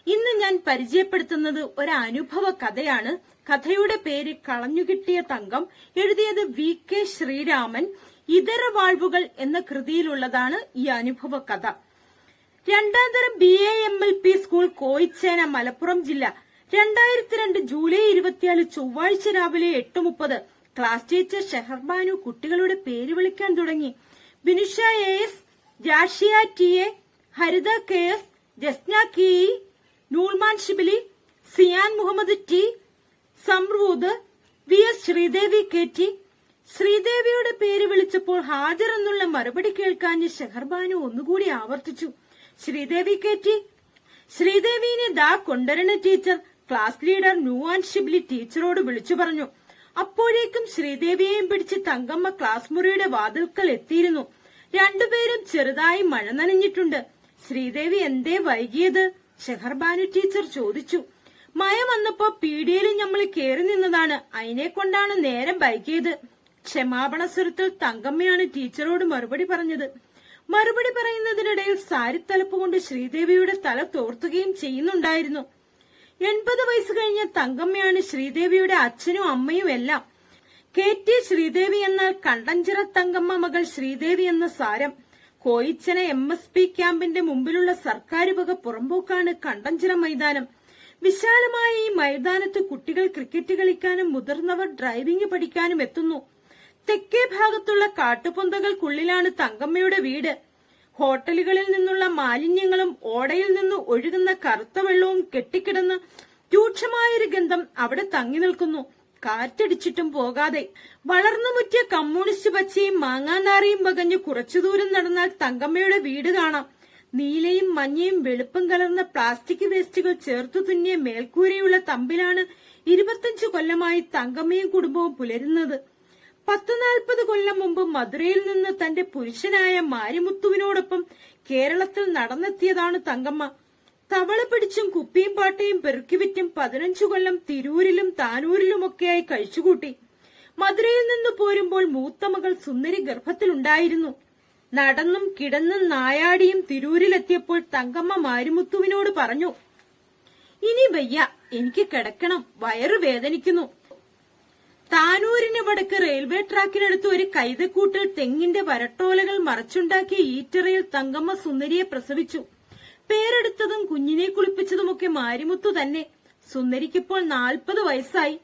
ഇന്ന് ഞാൻ പരിചയപ്പെടുത്തുന്നത് ഒരു അനുഭവ കഥയാണ്. കഥയുടെ പേര് കളഞ്ഞുകിട്ടിയ തങ്കം. എഴുതിയത് VK ശ്രീരാമൻ. ഇതര വാൾവുകൾ എന്ന കൃതിയിലുള്ളതാണ് ഈ അനുഭവ കഥ. രണ്ടാം തരം BAMLP സ്കൂൾ കോയിച്ചേന, മലപ്പുറം ജില്ല. 2002 ജൂലൈ 24 ചൊവ്വാഴ്ച രാവിലെ 8:30. ക്ലാസ് ടീച്ചർ ഷെഹർബാനു കുട്ടികളുടെ പേര് വിളിക്കാൻ തുടങ്ങി. ബിനുഷ AS, ജാഷിയ TA, ഹരിത KS, ജസ്ന KE, നൂൽമാൻ ഷിബിലി, സിയാൻ Muhammad T, സംറൂദ്, VS Sridevi KT. ശ്രീദേവിയുടെ പേര് വിളിച്ചപ്പോൾ ഹാജർ എന്നുള്ള മറുപടി കേൾക്കാഞ്ഞ് ഷെഹർബാനു ഒന്നുകൂടി ആവർത്തിച്ചു. ശ്രീദേവി KT. ശ്രീദേവിനെ ദാ കൊണ്ടുവരണ ടീച്ചർ, ക്ലാസ് ലീഡർ നൂവാൻ ഷിബ്ലി ടീച്ചറോട് വിളിച്ചു പറഞ്ഞു. അപ്പോഴേക്കും ശ്രീദേവിയെയും പിടിച്ച് തങ്കമ്മ ക്ലാസ് മുറിയുടെ വാതിൽക്കൽ എത്തിയിരുന്നു. രണ്ടുപേരും ചെറുതായി മഴ നനഞ്ഞിട്ടുണ്ട്. ശ്രീദേവി എന്തേ വൈകിയത്? ഷെഹർബാനു ടീച്ചർ ചോദിച്ചു. മഴ വന്നപ്പോ പീടികയിൽ ഞമ്മൾ കേറി നിന്നതാണ്, അതിനെ കൊണ്ടാണ് നേരം വൈകിയത്. ക്ഷമാപണ സ്വരത്തിൽ തങ്കമ്മയാണ് ടീച്ചറോട് മറുപടി പറഞ്ഞത്. മറുപടി പറയുന്നതിനിടയിൽ സാരിത്തലപ്പ് കൊണ്ട് ശ്രീദേവിയുടെ തല തോർത്തുകയും ചെയ്യുന്നുണ്ടായിരുന്നു. 80 വയസ്സ് കഴിഞ്ഞ തങ്കമ്മയാണ് ശ്രീദേവിയുടെ അച്ഛനും അമ്മയും എല്ലാം. KT ശ്രീദേവി എന്നാൽ കണ്ടഞ്ചിറ തങ്കമ്മ മകൾ ശ്രീദേവി എന്ന സാരം. കോയിച്ചന MSP ക്യാമ്പിന്റെ മുമ്പിലുള്ള സർക്കാർ വക പുറമ്പോക്കാണ് കണ്ടഞ്ചിറ മൈതാനം. വിശാലമായ ഈ മൈതാനത്ത് കുട്ടികൾ ക്രിക്കറ്റ് കളിക്കാനും മുതിർന്നവർ ഡ്രൈവിംഗ് പഠിക്കാനും എത്തുന്നു. തെക്കേ ഭാഗത്തുള്ള കാട്ടുപൊന്തകൾക്കുള്ളിലാണ് തങ്കമ്മയുടെ വീട്. ഹോട്ടലുകളിൽ നിന്നുള്ള മാലിന്യങ്ങളും ഓടയിൽ നിന്ന് ഒഴുകുന്ന കറുത്ത വെള്ളവും കെട്ടിക്കിടന്ന് രൂക്ഷമായൊരു ഗന്ധം അവിടെ തങ്ങി നിൽക്കുന്നു, കാറ്റടിച്ചിട്ടും പോകാതെ. വളർന്നു മുറ്റിയ കമ്മ്യൂണിസ്റ്റ് പച്ചയും മാങ്ങാനാറിയും വകഞ്ഞ് കുറച്ചു ദൂരം നടന്നാൽ തങ്കമ്മയുടെ വീട് കാണാം. നീലയും മഞ്ഞയും വെളുപ്പും കലർന്ന പ്ലാസ്റ്റിക് വേസ്റ്റുകൾ ചേർത്തു തുന്നിയ മേൽക്കൂരയുള്ള തമ്പിലാണ് 25 കൊല്ലമായി തങ്കമ്മയും കുടുംബവും പുലരുന്നത്. 10-40 കൊല്ലം മുമ്പ് മധുരയിൽ നിന്ന് തന്റെ പുരുഷനായ മാരിമുത്തുവിനോടൊപ്പം കേരളത്തിൽ നടന്നെത്തിയതാണ് തങ്കമ്മ. തവള പിടിച്ചും കുപ്പിയും പാട്ടയും പെറുക്കിവിറ്റും 15 കൊല്ലം തിരൂരിലും താനൂരിലുമൊക്കെയായി കഴിച്ചുകൂട്ടി. മധുരയിൽ നിന്ന് പോരുമ്പോൾ മൂത്ത മകൾ സുന്ദരി ഗർഭത്തിലുണ്ടായിരുന്നു. നടന്നും കിടന്നും നായാടിയും തിരൂരിലെത്തിയപ്പോൾ തങ്കമ്മ മാരിമുത്തുവിനോട് പറഞ്ഞു, ഇനി വയ്യ, എനിക്ക് കിടക്കണം, വയറു വേദനിക്കുന്നു. താനൂരിന് വടക്ക് റെയിൽവേ ട്രാക്കിനടുത്ത് ഒരു കൈതക്കൂട്ടിൽ തെങ്ങിന്റെ വരട്ടോലകൾ മറച്ചുണ്ടാക്കിയ ഈറ്ററയിൽ തങ്കമ്മ സുന്ദരിയെ പ്രസവിച്ചു. പേരെടുത്തതും കുഞ്ഞിനെ കുളിപ്പിച്ചതുമൊക്കെ മാരിമുത്തു തന്നെ. സുന്ദരിക്കിപ്പോൾ 40 വയസ്സായി.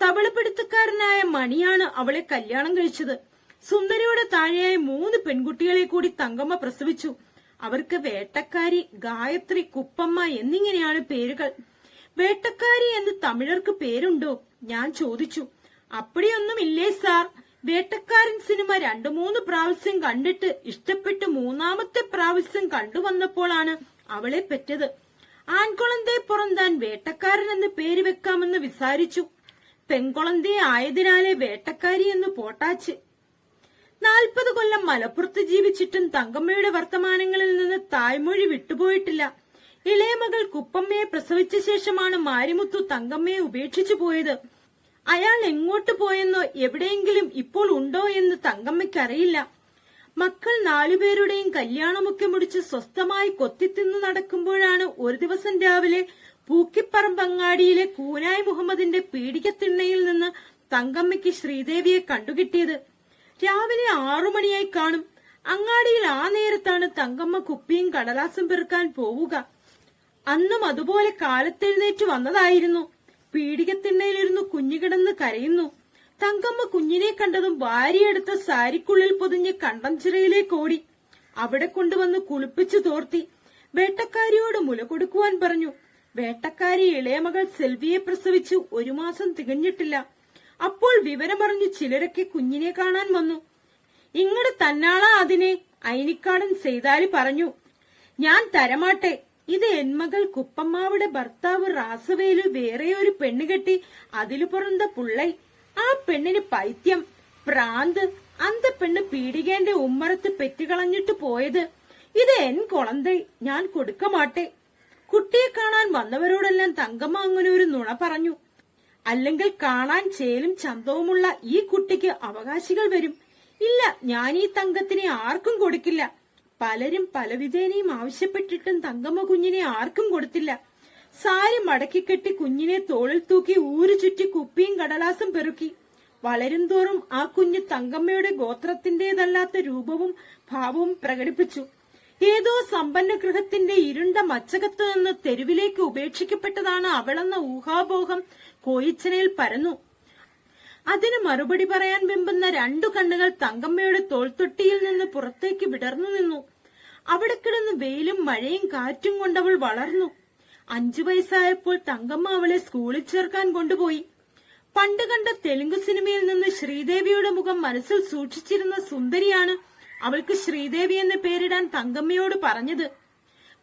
തവളപിടുത്തക്കാരനായ മണിയാണ് അവളെ കല്യാണം കഴിച്ചത്. സുന്ദരിയുടെ താഴെയായി 3 പെൺകുട്ടികളെ കൂടി തങ്കമ്മ പ്രസവിച്ചു. അവർക്ക് വേട്ടക്കാരി, ഗായത്രി, കുപ്പമ്മ എന്നിങ്ങനെയാണ് പേരുകൾ. വേട്ടക്കാരി എന്ന് തമിഴർക്ക് പേരുണ്ടോ? ഞാൻ ചോദിച്ചു. അപ്പടിയൊന്നുമില്ലേ സാർ. വേട്ടക്കാരൻ സിനിമ 2-3 പ്രാവശ്യം കണ്ടിട്ട് ഇഷ്ടപ്പെട്ട് 3-ാമത്തെ പ്രാവശ്യം കണ്ടുവന്നപ്പോഴാണ് അവളെ പെറ്റത്. ആൺകുളന്തേ പുറന്താൻ വേട്ടക്കാരൻ എന്ന് പേര് വെക്കാമെന്ന് വിചാരിച്ചു. പെൺകുളന്തേ ആയതിനാലെ വേട്ടക്കാരി എന്ന് പോട്ടാച്ച്. 40 കൊല്ലം മലപ്പുറത്ത് ജീവിച്ചിട്ടും തങ്കമ്മയുടെ വർത്തമാനങ്ങളിൽ നിന്ന് തായ്മൊഴി വിട്ടുപോയിട്ടില്ല. ഇളയമകൾ കുപ്പമ്മയെ പ്രസവിച്ച ശേഷമാണ് മാരിമുത്തു തങ്കമ്മയെ ഉപേക്ഷിച്ചു പോയത്. അയാൾ എങ്ങോട്ട് പോയെന്നോ എവിടെയെങ്കിലും ഇപ്പോൾ ഉണ്ടോ എന്ന് തങ്കമ്മയ്ക്കറിയില്ല. മക്കൾ 4 പേരുടെയും കല്യാണമൊക്കെ മുടിച്ച് സ്വസ്ഥമായി കൊത്തിത്തിന്നു നടക്കുമ്പോഴാണ് ഒരു ദിവസം രാവിലെ പൂക്കിപ്പറമ്പങ്ങാടിയിലെ കൂനായ് മുഹമ്മദിന്റെ പീഡികത്തിണ്ണയിൽ നിന്ന് തങ്കമ്മയ്ക്ക് ശ്രീദേവിയെ കണ്ടുകിട്ടിയത്. രാവിലെ 6 മണിയായി കാണും. അങ്ങാടിയിൽ ആ നേരത്താണ് തങ്കമ്മ കുപ്പിയും കടലാസും പെറുക്കാൻ പോവുക. അന്നും അതുപോലെ കാലത്തെഴുന്നേറ്റ് വന്നതായിരുന്നു. പീഡികത്തിണ്ണയിലിരുന്നു കുഞ്ഞുകിടന്ന് കരയുന്നു. തങ്കമ്മ കുഞ്ഞിനെ കണ്ടതും വാരിയെടുത്ത സാരിക്കുള്ളിൽ പൊതിഞ്ഞ് കണ്ടംചിറയിലേക്ക് ഓടി. അവിടെ കൊണ്ടുവന്ന് കുളിപ്പിച്ചു തോർത്തി. വേട്ടക്കാരിയോട് മുല കൊടുക്കുവാൻ പറഞ്ഞു. വേട്ടക്കാരി ഇളയമകൾ സെൽവിയെ പ്രസവിച്ചു 1 മാസം തികഞ്ഞിട്ടില്ല. അപ്പോൾ വിവരമറിഞ്ഞു ചിലരൊക്കെ കുഞ്ഞിനെ കാണാൻ വന്നു. ഇങ്ങട് തന്നാളാ അതിനെ, അയിനിക്കാടൻ സെയ്താലി പറഞ്ഞു. ഞാൻ തരമാട്ടെ. ഇത് എന്മകൾ കുപ്പമ്മാവിടെ ഭർത്താവ് റാസവേലു വേറെ ഒരു പെണ്ണ് കെട്ടി അതിലു പുറന്ത പുള്ളൈ. ആ പെണ്ണിന് പൈത്യം, പ്രാന്ത്. അന്ത പെണ്ണ് പീടികേന്റെ ഉമ്മറത്ത് പെറ്റുകളഞ്ഞിട്ട് പോയത്. ഇത് എൻ കൊളന്തൈ, ഞാൻ കൊടുക്കമാട്ടെ. കുട്ടിയെ കാണാൻ വന്നവരോടെല്ലാം തങ്കമ്മ അങ്ങനെ ഒരു നുണ പറഞ്ഞു. അല്ലെങ്കിൽ കാണാൻ ചേലും ചന്തവുമുള്ള ഈ കുട്ടിക്ക് അവകാശികൾ വരും. ഇല്ല, ഞാൻ ഈ തങ്കത്തിനെ ആർക്കും കൊടുക്കില്ല. പലരും പലവിധേനയും ആവശ്യപ്പെട്ടിട്ടും തങ്കമ്മ കുഞ്ഞിനെ ആർക്കും കൊടുത്തില്ല. സാരി മടക്കിക്കെട്ടി കുഞ്ഞിനെ തോളിൽ തൂക്കി ഊരു ചുറ്റി കുപ്പിയും കടലാസും പെറുക്കി. വളരും തോറും ആ കുഞ്ഞ് തങ്കമ്മയുടെ ഗോത്രത്തിന്റേതല്ലാത്ത രൂപവും ഭാവവും പ്രകടിപ്പിച്ചു. ഏതോ സമ്പന്ന ഗൃഹത്തിന്റെ ഇരുണ്ട മച്ചകത്ത് നിന്ന് തെരുവിലേക്ക് ഉപേക്ഷിക്കപ്പെട്ടതാണ് അവളെന്ന ഊഹാപോഹം കോയിച്ചനയിൽ പരന്നു. അതിന് മറുപടി പറയാൻ വെമ്പുന്ന രണ്ടു കണ്ണുകൾ തങ്കമ്മയുടെ തോൾത്തൊട്ടിയിൽ നിന്ന് പുറത്തേക്ക് വിടർന്നു നിന്നു. അവിടെ കിടന്ന് വെയിലും മഴയും കാറ്റും കൊണ്ടവൾ വളർന്നു. 5 വയസ്സായപ്പോൾ തങ്കമ്മ അവളെ സ്കൂളിൽ ചേർക്കാൻ കൊണ്ടുപോയി. പണ്ട് കണ്ട തെലുങ്ക് സിനിമയിൽ നിന്ന് ശ്രീദേവിയുടെ മുഖം മനസ്സിൽ സൂക്ഷിച്ചിരുന്ന സുന്ദരിയാണ് അവൾക്ക് ശ്രീദേവി എന്ന് പേരിടാൻ തങ്കമ്മയോട് പറഞ്ഞത്.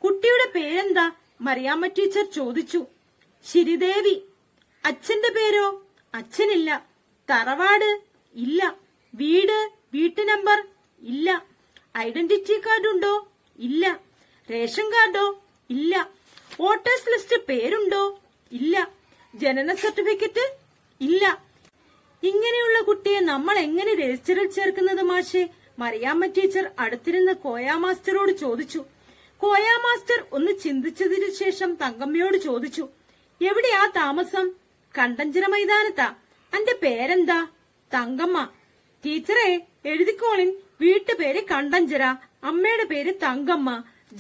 കുട്ടിയുടെ പേരെന്താ? മറിയാമ്മ ടീച്ചർ ചോദിച്ചു. ശ്രീദേവി. അച്ഛന്റെ പേരോ? അച്ഛനില്ല. തറവാട്? ഇല്ല. വീട്ട് നമ്പർ? ഇല്ല. ഐഡന്റിറ്റി കാർഡ് ഉണ്ടോ? ഇല്ല. റേഷൻ കാർഡോ? ഇല്ല. വോട്ടേഴ്സ് ലിസ്റ്റ് പേരുണ്ടോ? ഇല്ല. ജനന സർട്ടിഫിക്കറ്റ്? ഇല്ല. ഇങ്ങനെയുള്ള കുട്ടിയെ നമ്മൾ എങ്ങനെ രജിസ്റ്ററിൽ ചേർക്കുന്നത് മാഷേ? മറിയാമ്മ ടീച്ചർ അടുത്തിരുന്ന കോയ മാസ്റ്ററോട് ചോദിച്ചു. കോയ മാസ്റ്റർ ഒന്ന് ചിന്തിച്ചതിനു ശേഷം തങ്കമ്മയോട് ചോദിച്ചു. എവിടെയാ താമസം? കണ്ടഞ്ചിറ മൈതാനത്താ. അന്റെ പേരെന്താ? തങ്കമ്മ. ടീച്ചറെ എഴുതിക്കോളിൻ. വീട്ടുപേര് കണ്ടഞ്ചിറ, അമ്മയുടെ പേര് തങ്കമ്മ,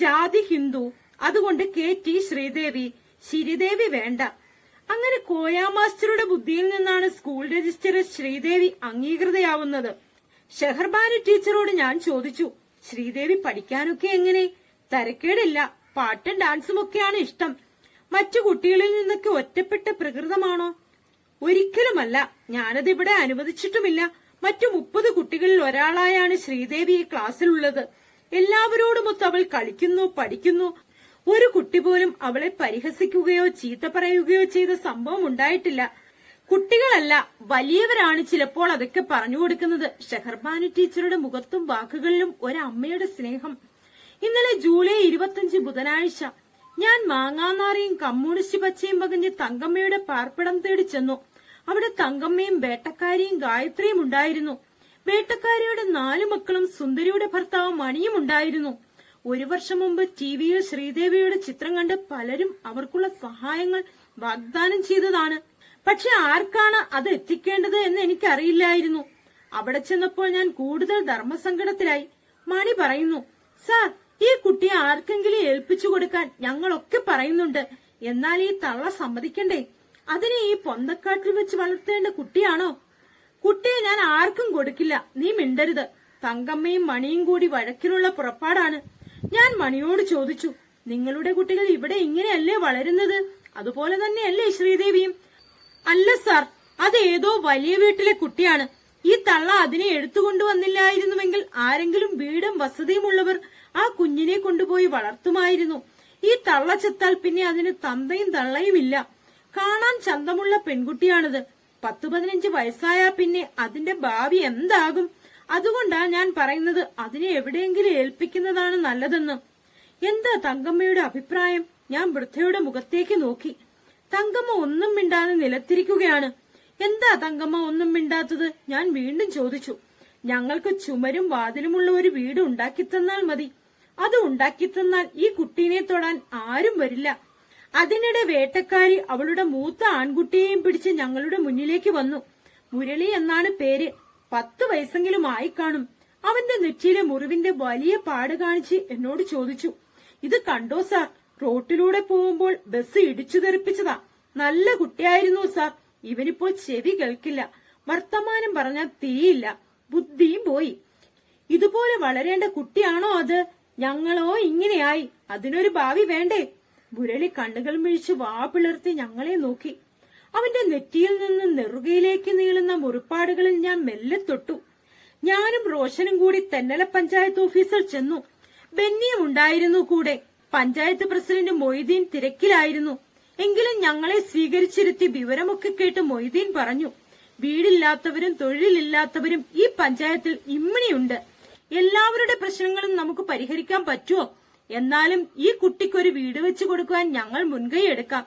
ജാതി ഹിന്ദു, അതുകൊണ്ട് KT ശ്രീദേവി. ശ്രീദേവി വേണ്ട. അങ്ങനെ കോയ മാസ്റ്ററുടെ ബുദ്ധിയിൽ നിന്നാണ് സ്കൂൾ രജിസ്റ്ററിൽ ശ്രീദേവി അംഗീകൃതയാവുന്നത്. ഷെഹർബാനു ടീച്ചറോട് ഞാൻ ചോദിച്ചു, ശ്രീദേവി പഠിക്കാനൊക്കെ എങ്ങനെ? തരക്കേടില്ല. പാട്ടും ഡാൻസും ഒക്കെയാണ് ഇഷ്ടം. മറ്റു കുട്ടികളിൽ നിന്നൊക്കെ ഒറ്റപ്പെട്ട പ്രകൃതമാണോ? ഒരിക്കലുമല്ല. ഞാനതിവിടെ അനുവദിച്ചിട്ടുമില്ല. മറ്റു 30 കുട്ടികളിൽ ഒരാളായാണ് ശ്രീദേവി ഈ ക്ലാസ്സിലുള്ളത്. എല്ലാവരോടുമൊത്ത് അവൾ കളിക്കുന്നു, പഠിക്കുന്നു. ഒരു കുട്ടി പോലും അവളെ പരിഹസിക്കുകയോ ചീത്ത പറയുകയോ ചെയ്ത സംഭവം ഉണ്ടായിട്ടില്ല. കുട്ടികളല്ല, വലിയവരാണ് ചിലപ്പോൾ അതൊക്കെ പറഞ്ഞു കൊടുക്കുന്നത്. ഷെഹർബാനു ടീച്ചറുടെ മുഖത്തും വാക്കുകളിലും ഒരമ്മയുടെ സ്നേഹം. ഇന്നലെ ജൂലൈ 25 ബുധനാഴ്ച ഞാൻ മാങ്ങാനാറിയും കമ്മ്യൂണിസ്റ്റ് പച്ചയും പകഞ്ഞ് തങ്കമ്മയുടെ പാർപ്പിടം തേടി ചെന്നു. അവിടെ തങ്കമ്മയും വേട്ടക്കാരിയും ഗായത്രിയും ഉണ്ടായിരുന്നു. വേട്ടക്കാരിയുടെ 4 മക്കളും സുന്ദരിയുടെ ഭർത്താവ് മണിയും ഉണ്ടായിരുന്നു. 1 വർഷം മുമ്പ് ടിവിയിൽ ശ്രീദേവിയുടെ ചിത്രം കണ്ട് പലരും അവർക്കുള്ള സഹായങ്ങൾ വാഗ്ദാനം ചെയ്തതാണ്. പക്ഷെ ആർക്കാണ് അത് എത്തിക്കേണ്ടത് എന്ന് എനിക്കറിയില്ലായിരുന്നു. അവിടെ ചെന്നപ്പോൾ ഞാൻ കൂടുതൽ ധർമ്മസങ്കടത്തിലായി. മണി പറയുന്നു, സാർ, ഈ കുട്ടിയെ ആർക്കെങ്കിലും ഏൽപ്പിച്ചു കൊടുക്കാൻ ഞങ്ങളൊക്കെ പറയുന്നുണ്ട്. എന്നാൽ ഈ തള്ള സമ്മതിക്കണ്ടേ? അതിനെ ഈ പൊന്തക്കാട്ടിൽ വെച്ച് വളർത്തേണ്ട കുട്ടിയാണോ? കുട്ടിയെ ഞാൻ ആർക്കും കൊടുക്കില്ല. നീ മിണ്ടരുത്. തങ്കമ്മയും മണിയും കൂടി വഴക്കിനുള്ള പുറപ്പാടാണ്. ഞാൻ മണിയോട് ചോദിച്ചു, നിങ്ങളുടെ കുട്ടികൾ ഇവിടെ ഇങ്ങനെയല്ലേ വളരുന്നത്? അതുപോലെ തന്നെയല്ലേ ശ്രീദേവിയും? അല്ല സാർ, അത് ഏതോ വലിയ വീട്ടിലെ കുട്ടിയാണ്. ഈ തള്ള അതിനെ എടുത്തുകൊണ്ടുവന്നില്ലായിരുന്നുവെങ്കിൽ ആരെങ്കിലും വീടും വസതിയും ഉള്ളവർ ആ കുഞ്ഞിനെ കൊണ്ടുപോയി വളർത്തുമായിരുന്നു. ഈ തള്ള ചത്താൽ പിന്നെ അതിന് തന്തയും തള്ളയും ഇല്ല. കാണാൻ ചന്തമുള്ള പെൺകുട്ടിയാണത്. 10-15 വയസ്സായാ പിന്നെ അതിന്റെ ഭാവി എന്താകും? അതുകൊണ്ടാ ഞാൻ പറയുന്നത് അതിനെ എവിടെയെങ്കിലും ഏൽപ്പിക്കുന്നതാണ് നല്ലതെന്ന്. എന്താ തങ്കമ്മയുടെ അഭിപ്രായം? ഞാൻ വൃദ്ധയുടെ മുഖത്തേക്ക് നോക്കി. തങ്കമ്മ ഒന്നും മിണ്ടാതെ നിലത്തിരിക്കുകയാണ്. എന്താ തങ്കമ്മ ഒന്നും മിണ്ടാത്തത്? ഞാൻ വീണ്ടും ചോദിച്ചു. ഞങ്ങൾക്ക് ചുമരും വാതിലുമുള്ള ഒരു വീട് ഉണ്ടാക്കിത്തന്നാൽ മതി. അത് ഉണ്ടാക്കിത്തന്നാൽ ഈ കുട്ടീനെ തൊടാൻ ആരും വരില്ല. അതിനിടെ വേട്ടക്കാരി അവളുടെ മൂത്ത ആൺകുട്ടിയെയും പിടിച്ച് ഞങ്ങളുടെ മുന്നിലേക്ക് വന്നു. മുരളി എന്നാണ് പേര്. 10 വയസ്സെങ്കിലും ആയിക്കാണും. അവന്റെ നെറ്റിയിലെ മുറിവിന്റെ വലിയ പാട് കാണിച്ച് എന്നോട് ചോദിച്ചു, ഇത് കണ്ടോ സാർ? റോട്ടിലൂടെ പോകുമ്പോൾ ബസ് ഇടിച്ചു തെറിപ്പിച്ചതാ. നല്ല കുട്ടിയായിരുന്നു സാർ. ഇവനിപ്പോൾ ചെവി കേൾക്കില്ല. വർത്തമാനം പറഞ്ഞാൽ തീയില്ല. ബുദ്ധിയും പോയി. ഇതുപോലെ വളരേണ്ട കുട്ടിയാണോ അത്? ഞങ്ങളോ ഇങ്ങനെയായി. അതിനൊരു ഭാവി വേണ്ടേ? മുരളി കണ്ണുകൾ മിഴിച്ച് വാ പിളർത്തി ഞങ്ങളെ നോക്കി. അവന്റെ നെറ്റിയിൽ നിന്ന് നെറുകയിലേക്ക് നീളുന്ന മുറിപ്പാടുകളിൽ ഞാൻ മെല്ലെ തൊട്ടു. ഞാനും റോഷനും കൂടി തെന്നല പഞ്ചായത്ത് ഓഫീസിൽ ചെന്നു. ബെന്നിയും ഉണ്ടായിരുന്നു കൂടെ. പഞ്ചായത്ത് പ്രസിഡന്റ് മൊയ്തീൻ തിരക്കിലായിരുന്നു. എങ്കിലും ഞങ്ങളെ സ്വീകരിച്ചിരുത്തി വിവരമൊക്കെ കേട്ട് മൊയ്തീൻ പറഞ്ഞു, വീടില്ലാത്തവരും തൊഴിലില്ലാത്തവരും ഈ പഞ്ചായത്തിൽ ഇമ്മിണിയുണ്ട്. എല്ലാവരുടെ പ്രശ്നങ്ങളും നമുക്ക് പരിഹരിക്കാൻ പറ്റുമോ? എന്നാലും ഈ കുട്ടിക്കൊരു വീട് വെച്ചു കൊടുക്കുവാൻ ഞങ്ങൾ മുൻകൈ എടുക്കാം.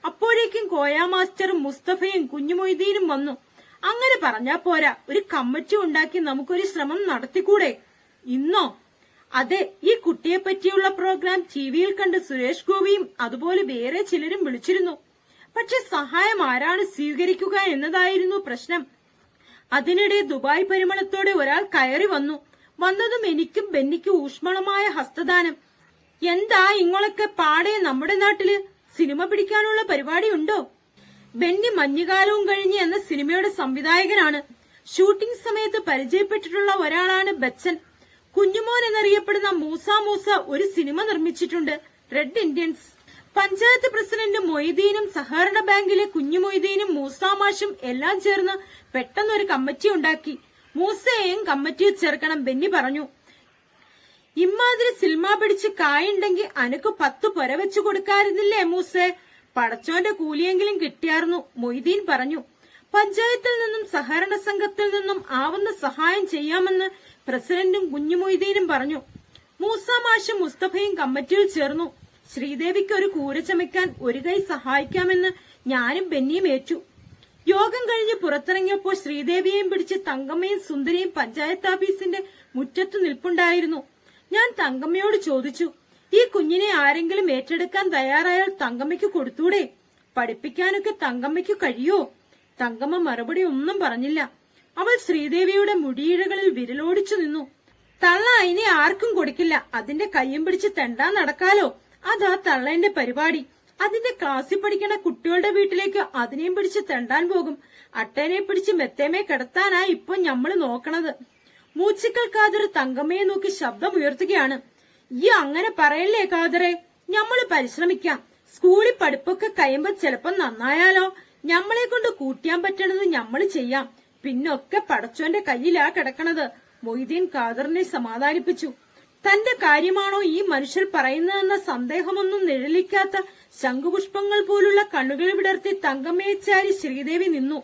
അപ്പോഴേക്കും കോയ മാസ്റ്ററും മുസ്തഫയും കുഞ്ഞുമൊയ്തീനും വന്നു. അങ്ങനെ പറഞ്ഞാ പോരാ, ഒരു കമ്മിറ്റി ഉണ്ടാക്കി നമുക്കൊരു ശ്രമം നടത്തിക്കൂടെ? ഇന്നോ? അതെ, ഈ കുട്ടിയെ പറ്റിയുള്ള പ്രോഗ്രാം ടിവിയിൽ കണ്ട് സുരേഷ് ഗോപിയും അതുപോലെ വേറെ ചിലരും വിളിച്ചിരുന്നു. പക്ഷെ സഹായം ആരാണ് സ്വീകരിക്കുക എന്നതായിരുന്നു പ്രശ്നം. അതിനിടെ ദുബായ് പരിമളത്തോടെ ഒരാൾ കയറി വന്നതും എനിക്കും ബെന്നിക്കും ഊഷ്മളമായ ഹസ്തദാനം. എന്താ ഇങ്ങളൊക്കെ പാടെ നമ്മുടെ നാട്ടില് സിനിമ പിടിക്കാനുള്ള പരിപാടിയുണ്ടോ? ബെന്നി മഞ്ഞുകാലവും കഴിഞ്ഞ് എന്ന സിനിമയുടെ സംവിധായകനാണ്. ഷൂട്ടിംഗ് സമയത്ത് പരിചയപ്പെട്ടിട്ടുള്ള ഒരാളാണ് ബച്ചൻ. കുഞ്ഞുമോൻ എന്നറിയപ്പെടുന്ന മൂസ ഒരു സിനിമ നിർമ്മിച്ചിട്ടുണ്ട്, റെഡ് ഇന്ത്യൻസ്. പഞ്ചായത്ത് പ്രസിഡന്റ് മൊയ്തീനും സഹകരണ ബാങ്കിലെ കുഞ്ഞു മൊയ്തീനും മൂസാമാഷും എല്ലാം ചേർന്ന് പെട്ടെന്നൊരു കമ്മിറ്റി ഉണ്ടാക്കി. മൂസയെയും കമ്മിറ്റിയിൽ ചേർക്കണം ബെന്നി പറഞ്ഞു. ഇമ്മാതിരി സിനിമ പിടിച്ച് കായുണ്ടെങ്കിൽ അനക്ക് 10 പുര വെച്ചു കൊടുക്കാറില്ലേ മൂസേ? പടച്ചോന്റെ കൂലിയെങ്കിലും കിട്ടിയാർന്നു, മൊയ്തീൻ പറഞ്ഞു. പഞ്ചായത്തിൽ നിന്നും സഹകരണ സംഘത്തിൽ നിന്നും ആവുന്ന സഹായം ചെയ്യാമെന്ന് പ്രസിഡന്റും കുഞ്ഞുമൊയ്തീനും പറഞ്ഞു. മൂസാമാഷും മുസ്തഫയും കമ്മിറ്റിയിൽ ചേർന്നു. ശ്രീദേവിക്ക് ഒരു കൂര ചമയ്ക്കാൻ ഒരു കൈ സഹായിക്കാമെന്ന് ഞാനും ബെന്നിയും ഏറ്റു. യോഗം കഴിഞ്ഞ് പുറത്തിറങ്ങിയപ്പോൾ ശ്രീദേവിയെയും പിടിച്ച് തങ്കമ്മയും സുന്ദരിയും പഞ്ചായത്ത് ഓഫീസിന്റെ മുറ്റത്ത് നിൽപ്പുണ്ടായിരുന്നു. ഞാൻ തങ്കമ്മയോട് ചോദിച്ചു, ഈ കുഞ്ഞിനെ ആരെങ്കിലും ഏറ്റെടുക്കാൻ തയ്യാറായാൽ തങ്കമ്മയ്ക്ക് കൊടുത്തൂടെ? പഠിപ്പിക്കാനൊക്കെ തങ്കമ്മയ്ക്ക് കഴിയോ? തങ്കമ്മ മറുപടി ഒന്നും പറഞ്ഞില്ല. അവൾ ശ്രീദേവിയുടെ മുടിയിഴകളിൽ വിരലോടിച്ചു നിന്നു. തള്ള അതിനെ ആർക്കും കൊടുക്കില്ല, അതിന്റെ കയ്യും പിടിച്ച് തെണ്ടാൻ നടക്കാലോ. അതാ തള്ളേന്റെ പരിപാടി. അതിന്റെ ക്ലാസ്സിൽ പഠിക്കണ കുട്ടികളുടെ വീട്ടിലേക്ക് അതിനെയും പിടിച്ച് തെണ്ടാൻ പോകും. അട്ടേനെ പിടിച്ച് മെത്തേമേ കിടത്താനാ ഇപ്പൊ ഞമ്മള് നോക്കണത്. മൂച്ചിക്കൽ ഖാദർ തങ്കമ്മയെ നോക്കി ശബ്ദമുയർത്തുകയാണ്. ഈ അങ്ങനെ പറയല്ലേ ഖാദറെ, ഞമ്മള് പരിശ്രമിക്കാം. സ്കൂളിൽ പഠിപ്പൊക്കെ കഴിയുമ്പോ ചിലപ്പോ നന്നായാലോ. ഞമ്മളെ കൊണ്ട് കൂട്ടിയാൻ പറ്റണത് ഞമ്മള് ചെയ്യാം, പിന്നൊക്കെ പടച്ചോന്റെ കയ്യിലാ കിടക്കണത്. മൊയ്തീൻ ഖാദറിനെ സമാധാനിപ്പിച്ചു. തന്റെ കാര്യമാണോ ഈ മനുഷ്യർ പറയുന്നതെന്ന സന്ദേഹമൊന്നും നിഴലിക്കാത്ത ശംഖുപുഷ്പങ്ങൾ പോലുള്ള കണ്ണുകൾ വിടർത്തി തങ്കമ്മയെ ചാരി ശ്രീദേവി നിന്നു.